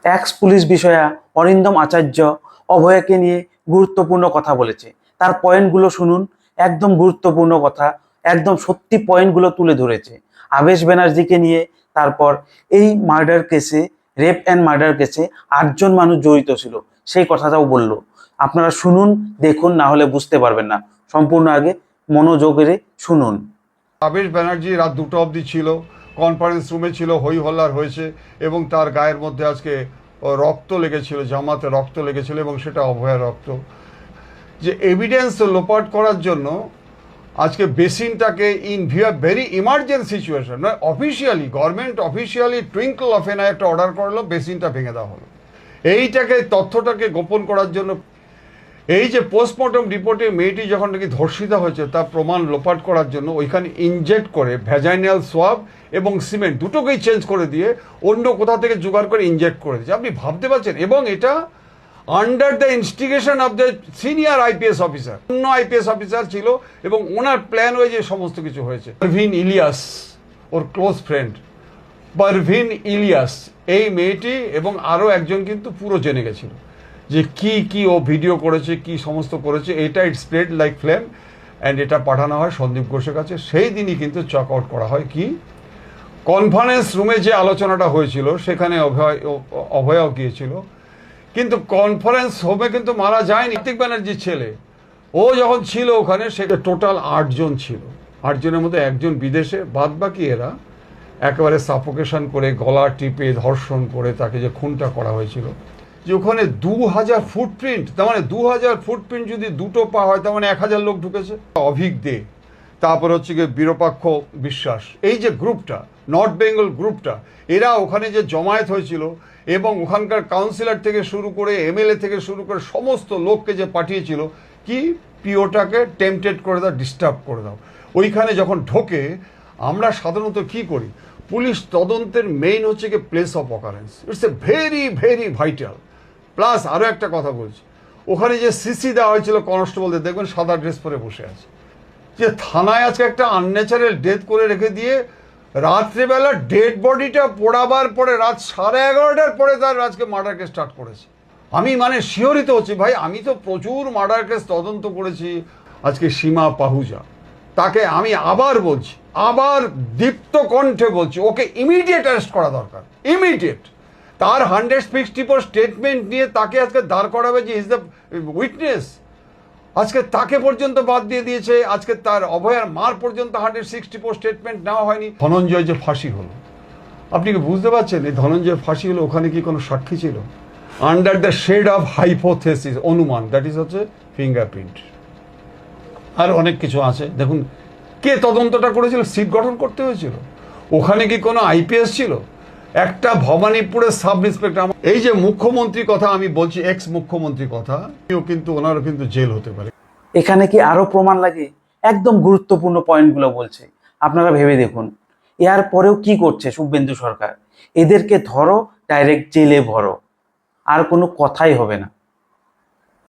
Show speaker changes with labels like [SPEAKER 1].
[SPEAKER 1] X police বিষয়া অরিন্দম আচার্য অভয়াকে নিয়ে গুরুত্বপূর্ণ কথা বলেছে। তার পয়েন্টগুলো শুনুন, একদম গুরুত্বপূর্ণ কথা, একদম সত্যি পয়েন্টগুলো তুলে ধরেছে। আবেশ ব্যানার্জিকে নিয়ে, তারপর এই মার্ডার কেসে, রেপ অ্যান্ড মার্ডার কেসে 8জন মানুষ জড়িত ছিল, সেই কথাটাও বলল। আপনারা শুনুন, দেখুন, না হলে বুঝতে পারবেন না। সম্পূর্ণ আগে মনোযোগের শুনুন।
[SPEAKER 2] আবেশ ব্যানার্জি রাত 2টা অবধি ছিল, কনফারেন্স রুমে ছিল, হই হল্লার হয়েছে এবং তার গায়ের মধ্যে আজকে রক্ত লেগেছিল, জামাতে রক্ত লেগেছিল এবং সেটা অভয়া রক্ত। যে এভিডেন্স লোপাট করার জন্য আজকে বেসিনটাকে in view very emergent situation, নয় অফিসিয়ালি, গভর্নমেন্ট অফিসিয়ালি টুইঙ্কল অফ এন একটা অর্ডার করলো, বেসিনটা ভেঙে দেওয়া হলো। এইটাকে, তথ্যটাকে গোপন করার জন্য এই যে পোস্টমর্টম রিপোর্টে মেয়েটি যখন নাকি ধর্ষিতা হয়েছে তার প্রমাণ লোপাট করার জন্য ওইখানে ইনজেক্ট করে ভ্যাজাইনাল সোয়াব এবং সিমেন্ট দুটোকেই চেঞ্জ করে দিয়ে অন্য কোথা থেকে জোগাড় করে ইনজেক্ট করে দিয়েছে। আপনি ভাবতে পারছেন? এবং এটা under the instigation of the senior IPS officer, অন্য আইপিএস অফিসার ছিল এবং ওনার প্ল্যান হয়ে যে সমস্ত কিছু হয়েছে। পারভিন ইলিয়াস, ওর ক্লোজ ফ্রেন্ড পারভিন ইলিয়াস, এই মেয়েটি এবং আরও একজন কিন্তু পুরো জেনে গেছিল যে কি ও ভিডিও করেছে, কি সমস্ত করেছে। এটা ইট স্প্রেড লাইক ফ্লেম অ্যান্ড এটা পাঠানো হয় সন্দীপ ঘোষের কাছে। সেই দিনই কিন্তু চেক আউট করা হয় কি কনফারেন্স রুমে যে আলোচনাটা হয়েছিল সেখানে অভয়াও গিয়েছিল, কিন্তু কনফারেন্স হোমে কিন্তু মারা যায়নি। কার্তিক ব্যানার্জির ছেলে ও যখন ছিল ওখানে, সেটা টোটাল 8জন ছিল। 8জনের মধ্যে একজন বিদেশে, বাদ বাকি এরা একেবারে সাফোকেশন করে, গলা টিপে, ধর্ষণ করে তাকে যে খুনটা করা হয়েছিল। যে ওখানে 2000 ফুটপ্রিন্ট, তার মানে 2000 ফুটপ্রিন্ট যদি দুটো পা হয়, তার মানে 1000 লোক ঢুকেছে। অভিক দে, তারপর হচ্ছে গিয়ে বিরূপাক্ষ বিশ্বাস, এই যে গ্রুপটা, নর্থ বেঙ্গল গ্রুপটা, এরা ওখানে যে জমায়েত হয়েছিল এবং ওখানকার কাউন্সিলর থেকে শুরু করে এমএলএ থেকে শুরু করে সমস্ত লোককে যে পাঠিয়েছিল কি পিওটাকে টেম্পটেড করে দাও, ডিস্টার্ব করে দাও। ওইখানে যখন ঢোকে, আমরা সাধারণত কি করি, পুলিশ তদন্তের মেইন হচ্ছে কি place of occurrence, it's a very very vital. Plus আরও একটা কথা বলছি, ওখানে যে সিসি দেওয়া হয়েছিল কনস্টেবলদের, দেখবেন সাদা ড্রেস পরে বসে আছে। যে থানায় আজকে একটা আনন্যাচারাল ডেথ করে রেখে দিয়ে রাত্রেবেলা ডেড বডিটা পোড়াবার পরে রাত 11:30টার পরে তার আজকে মার্ডার কেস স্টার্ট করেছে। আমি মানে শিহরিত হচ্ছি ভাই, আমি তো প্রচুর মার্ডার কেস তদন্ত করেছি। আজকে সীমা পাহুজা, তাকে আমি আবার বলছি, আবার দীপ্ত কণ্ঠে বলছি, ওকে ইমিডিয়েট অ্যারেস্ট করা দরকার, ইমিডিয়েট। তার 164 স্টেটমেন্ট নিয়ে তাকে আজকে দাঁড় করাবে যে ইজ দ্য উইটনেস। আজকে তাকে পর্যন্ত বাদ দিয়ে দিয়েছে। আজকে তার অভয়ার মার পর্যন্ত 164 স্টেটমেন্ট নেওয়া হয়নি। ধনঞ্জয় যে ফাঁসি হলো, আপনি কি বুঝতে পারছেন এই ধনঞ্জয় ফাঁসি হলো, ওখানে কি কোনো সাক্ষী ছিল? Under the shade of hypothesis, অনুমান, দ্যাট ইজ হচ্ছে ফিঙ্গারপ্রিন্ট। আর অনেক কিছু আছে। দেখুন কে তদন্তটা করেছিল, সিট গঠন করতে হয়েছিল। ওখানে কি কোনো আইপিএস ছিল? একটা ভবানীপুরের সাব ইন্সপেক্টর। এই যে মুখ্যমন্ত্রী কথা আমি বলছি, এক্স মুখ্যমন্ত্রী কথা, কিন্তু ওনারও কিন্তু জেল হতে পারে।
[SPEAKER 1] এখানে কি আরো প্রমাণ লাগে? একদম গুরুত্বপূর্ণ পয়েন্টগুলো বলছে, আপনারা ভেবে দেখুন। এর পরেও কি করছে শুভেন্দু সরকার? এদেরকে ধরো, ডাইরেক্ট জেলে ভরো, আর কোনো কথাই হবে না।